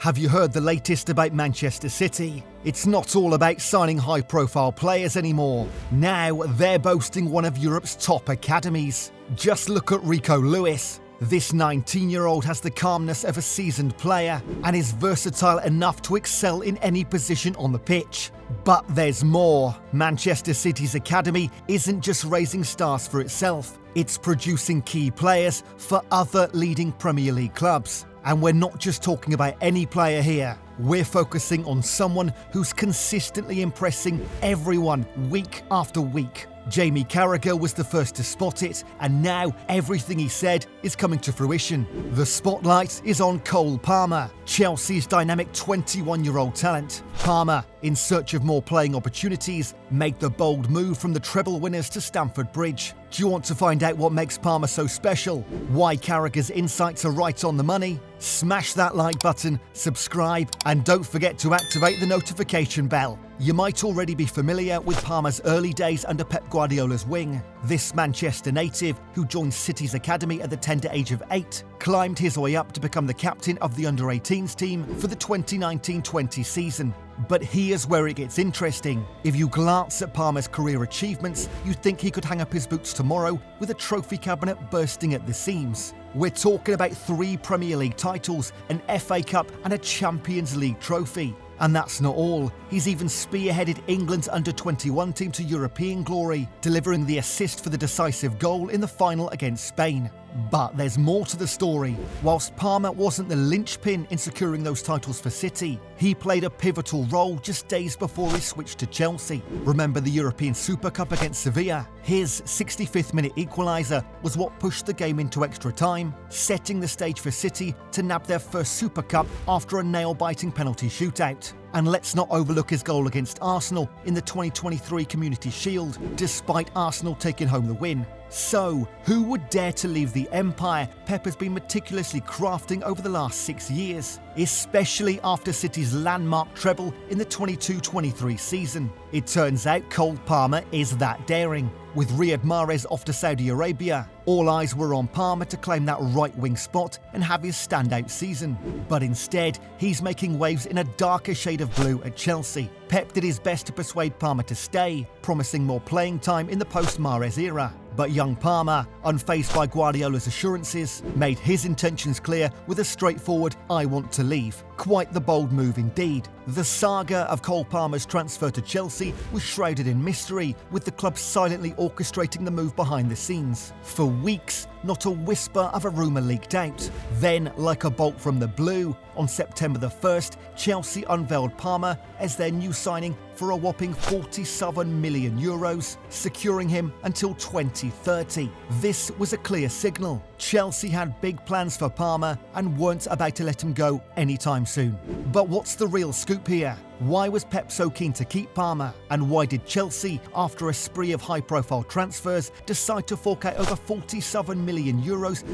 Have you heard the latest about Manchester City? It's not all about signing high-profile players anymore. Now they're boasting one of Europe's top academies. Just look at Rico Lewis. This 19-year-old has the calmness of a seasoned player and is versatile enough to excel in any position on the pitch. But there's more. Manchester City's academy isn't just raising stars for itself. It's producing key players for other leading Premier League clubs. And we're not just talking about any player here. We're focusing on someone who's consistently impressing everyone week after week. Jamie Carragher was the first to spot it, and now everything he said is coming to fruition. The spotlight is on Cole Palmer, Chelsea's dynamic 21-year-old talent. Palmer, in search of more playing opportunities, made the bold move from the treble winners to Stamford Bridge. Do you want to find out what makes Palmer so special? Why Carragher's insights are right on the money? Smash that like button, subscribe, and don't forget to activate the notification bell. You might already be familiar with Palmer's early days under Pep Guardiola's wing. This Manchester native, who joined City's academy at the tender age of 8, climbed his way up to become the captain of the under-18s team for the 2019-20 season. But here's where it gets interesting. If you glance at Palmer's career achievements, you'd think he could hang up his boots tomorrow with a trophy cabinet bursting at the seams. We're talking about 3 Premier League titles, an FA Cup and a Champions League trophy. And that's not all. He's even spearheaded England's under-21 team to European glory, delivering the assist for the decisive goal in the final against Spain. But there's more to the story. Whilst Palmer wasn't the linchpin in securing those titles for City, he played a pivotal role just days before he switched to Chelsea. Remember the European Super Cup against Sevilla? His 65th minute equaliser was what pushed the game into extra time, setting the stage for City to nab their first Super Cup after a nail-biting penalty shootout. And let's not overlook his goal against Arsenal in the 2023 Community Shield, despite Arsenal taking home the win. So, who would dare to leave the empire Pep has been meticulously crafting over the last 6 years, especially after City's landmark treble in the 22-23 season? It turns out Cole Palmer is that daring. With Riyad Mahrez off to Saudi Arabia, all eyes were on Palmer to claim that right-wing spot and have his standout season. But instead, he's making waves in a darker shade of blue at Chelsea. Pep did his best to persuade Palmer to stay, promising more playing time in the post-Mahrez era. But young Palmer, unfazed by Guardiola's assurances, made his intentions clear with a straightforward "I want to leave." Quite the bold move indeed. The saga of Cole Palmer's transfer to Chelsea was shrouded in mystery, with the club silently orchestrating the move behind the scenes. For weeks, not a whisper of a rumour leaked out. Then, like a bolt from the blue, on September the 1st, Chelsea unveiled Palmer as their new signing for a whopping €47 million, securing him until 2030. This was a clear signal. Chelsea had big plans for Palmer and weren't about to let him go anytime soon. But what's the real scoop here? Why was Pep so keen to keep Palmer? And why did Chelsea, after a spree of high-profile transfers, decide to fork out over €47 million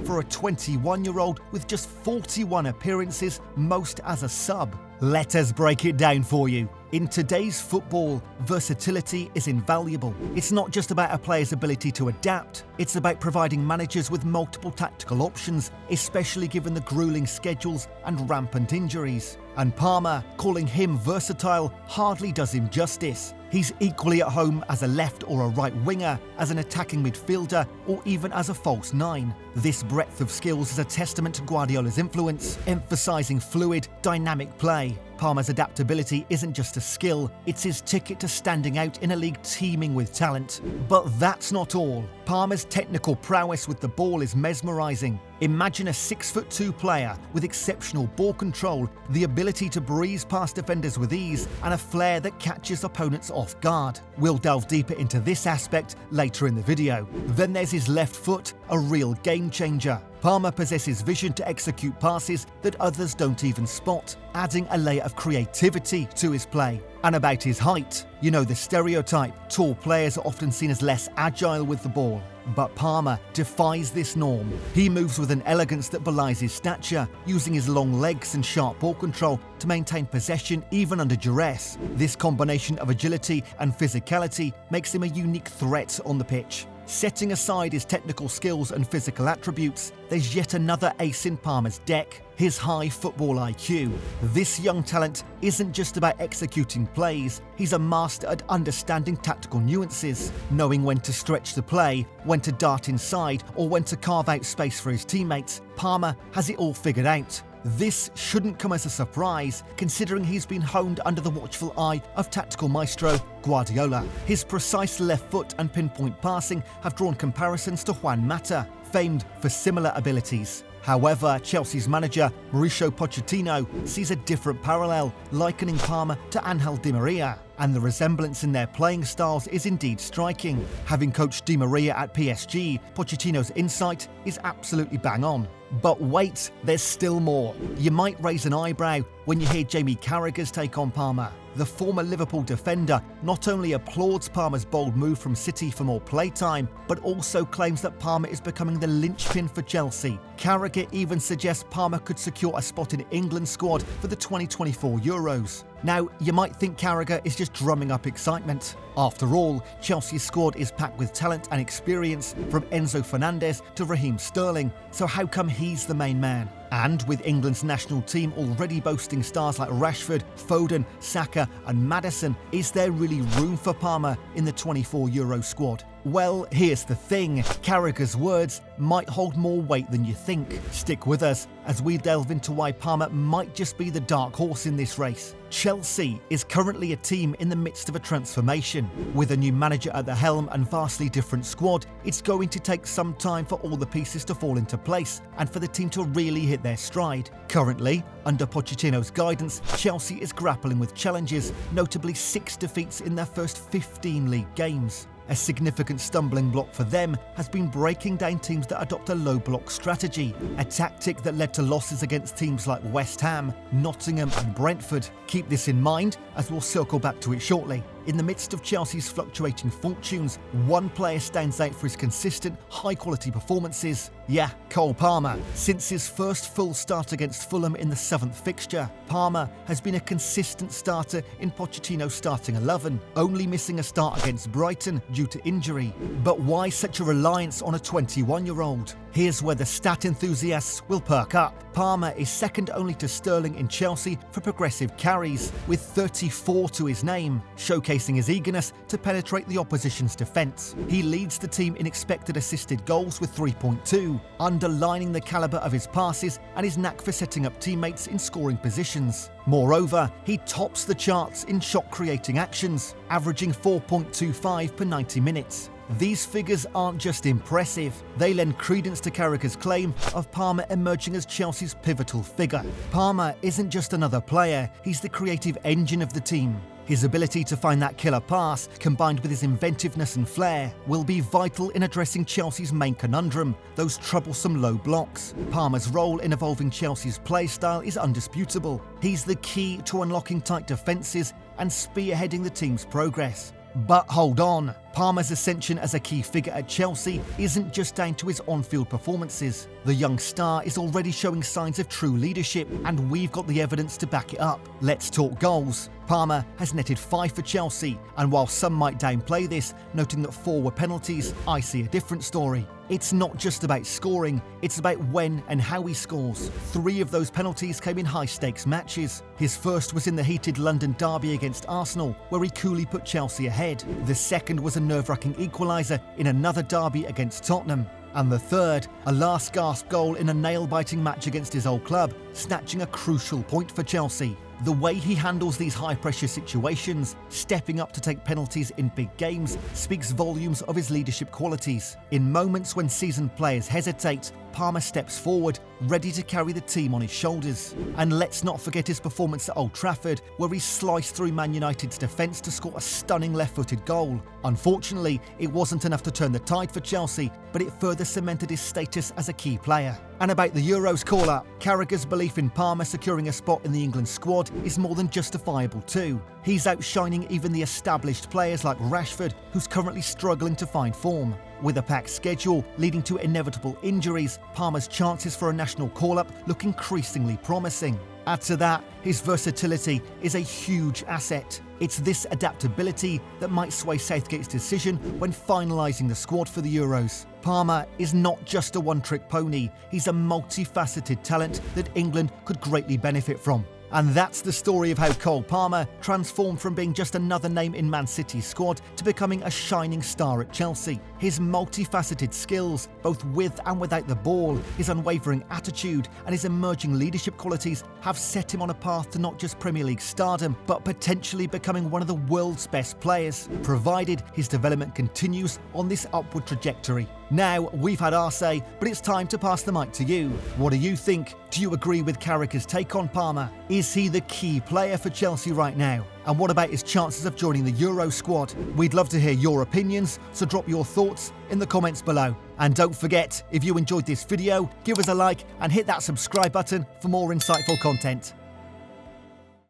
for a 21-year-old with just 41 appearances, most as a sub? Let us break it down for you. In today's football, versatility is invaluable. It's not just about a player's ability to adapt, it's about providing managers with multiple tactical options, especially given the grueling schedules and rampant injuries. And Palmer, calling him versatile, hardly does him justice. He's equally at home as a left or a right winger, as an attacking midfielder, or even as a false 9. This breadth of skills is a testament to Guardiola's influence, emphasising fluid, dynamic play. Palmer's adaptability isn't just a skill, it's his ticket to standing out in a league teeming with talent. But that's not all. Palmer's technical prowess with the ball is mesmerising. Imagine a 6'2" player with exceptional ball control, the ability to breeze past defenders with ease, and a flair that catches opponents off guard. We'll delve deeper into this aspect later in the video. Then there's his left foot, a real game changer. Palmer possesses vision to execute passes that others don't even spot, adding a layer of creativity to his play. And about his height, you know the stereotype, tall players are often seen as less agile with the ball. But Palmer defies this norm. He moves with an elegance that belies his stature, using his long legs and sharp ball control to maintain possession even under duress. This combination of agility and physicality makes him a unique threat on the pitch. Setting aside his technical skills and physical attributes, there's yet another ace in Palmer's deck: his high football IQ. This young talent isn't just about executing plays, he's a master at understanding tactical nuances, knowing when to stretch the play, when to dart inside, or when to carve out space for his teammates. Palmer has it all figured out. This shouldn't come as a surprise, considering he's been honed under the watchful eye of tactical maestro Guardiola. His precise left foot and pinpoint passing have drawn comparisons to Juan Mata, famed for similar abilities. However, Chelsea's manager, Mauricio Pochettino, sees a different parallel, likening Palmer to Angel Di Maria, and the resemblance in their playing styles is indeed striking. Having coached Di Maria at PSG, Pochettino's insight is absolutely bang on. But wait, there's still more. You might raise an eyebrow when you hear Jamie Carragher's take on Palmer. The former Liverpool defender not only applauds Palmer's bold move from City for more playtime, but also claims that Palmer is becoming the linchpin for Chelsea. Carragher even suggests Palmer could secure a spot in England's squad for the 2024 Euros. Now, you might think Carragher is just drumming up excitement. After all, Chelsea's squad is packed with talent and experience, from Enzo Fernandez to Raheem Sterling, so how come he's the main man? And with England's national team already boasting stars like Rashford, Foden, Saka and Maddison, is there really room for Palmer in the 24 Euro squad? Well, here's the thing, Carragher's words might hold more weight than you think. Stick with us as we delve into why Palmer might just be the dark horse in this race. Chelsea is currently a team in the midst of a transformation. With a new manager at the helm and vastly different squad, it's going to take some time for all the pieces to fall into place and for the team to really hit their stride. Currently, under Pochettino's guidance, Chelsea is grappling with challenges, notably 6 defeats in their first 15 league games. A significant stumbling block for them has been breaking down teams that adopt a low block strategy, a tactic that led to losses against teams like West Ham, Nottingham and Brentford. Keep this in mind as we'll circle back to it shortly. In the midst of Chelsea's fluctuating fortunes, one player stands out for his consistent, high-quality performances. Yeah, Cole Palmer. Since his first full start against Fulham in the 7th fixture, Palmer has been a consistent starter in Pochettino's starting 11, only missing a start against Brighton due to injury. But why such a reliance on a 21-year-old? Here's where the stat enthusiasts will perk up. Palmer is second only to Sterling in Chelsea for progressive carries, with 34 to his name, showcasing his eagerness to penetrate the opposition's defence. He leads the team in expected assisted goals with 3.2, underlining the calibre of his passes and his knack for setting up teammates in scoring positions. Moreover, he tops the charts in shot-creating actions, averaging 4.25 per 90 minutes. These figures aren't just impressive, they lend credence to Carragher's claim of Palmer emerging as Chelsea's pivotal figure. Palmer isn't just another player, he's the creative engine of the team. His ability to find that killer pass, combined with his inventiveness and flair, will be vital in addressing Chelsea's main conundrum, those troublesome low blocks. Palmer's role in evolving Chelsea's play style is undisputable. He's the key to unlocking tight defences and spearheading the team's progress. But hold on, Palmer's ascension as a key figure at Chelsea isn't just down to his on-field performances. The young star is already showing signs of true leadership, and we've got the evidence to back it up. Let's talk goals. Palmer has netted 5 for Chelsea, and while some might downplay this, noting that 4 were penalties, I see a different story. It's not just about scoring, it's about when and how he scores. 3 of those penalties came in high-stakes matches. His first was in the heated London derby against Arsenal, where he coolly put Chelsea ahead. The second was a nerve-wracking equaliser in another derby against Tottenham. And the third, a last-gasp goal in a nail-biting match against his old club, snatching a crucial point for Chelsea. The way he handles these high-pressure situations, stepping up to take penalties in big games, speaks volumes of his leadership qualities. In moments when seasoned players hesitate, Palmer steps forward, ready to carry the team on his shoulders. And let's not forget his performance at Old Trafford, where he sliced through Man United's defence to score a stunning left-footed goal. Unfortunately, it wasn't enough to turn the tide for Chelsea, but it further cemented his status as a key player. And about the Euros call-up, Carragher's belief in Palmer securing a spot in the England squad is more than justifiable too. He's outshining even the established players like Rashford, who's currently struggling to find form. With a packed schedule leading to inevitable injuries, Palmer's chances for a national call-up look increasingly promising. Add to that, his versatility is a huge asset. It's this adaptability that might sway Southgate's decision when finalising the squad for the Euros. Palmer is not just a one-trick pony, he's a multifaceted talent that England could greatly benefit from. And that's the story of how Cole Palmer transformed from being just another name in Man City's squad to becoming a shining star at Chelsea. His multifaceted skills, both with and without the ball, his unwavering attitude and his emerging leadership qualities have set him on a path to not just Premier League stardom, but potentially becoming one of the world's best players, provided his development continues on this upward trajectory. Now, we've had our say, but it's time to pass the mic to you. What do you think? Do you agree with Carragher's take on Palmer? Is he the key player for Chelsea right now? And what about his chances of joining the Euro squad? We'd love to hear your opinions, so drop your thoughts in the comments below. And don't forget, if you enjoyed this video, give us a like and hit that subscribe button for more insightful content.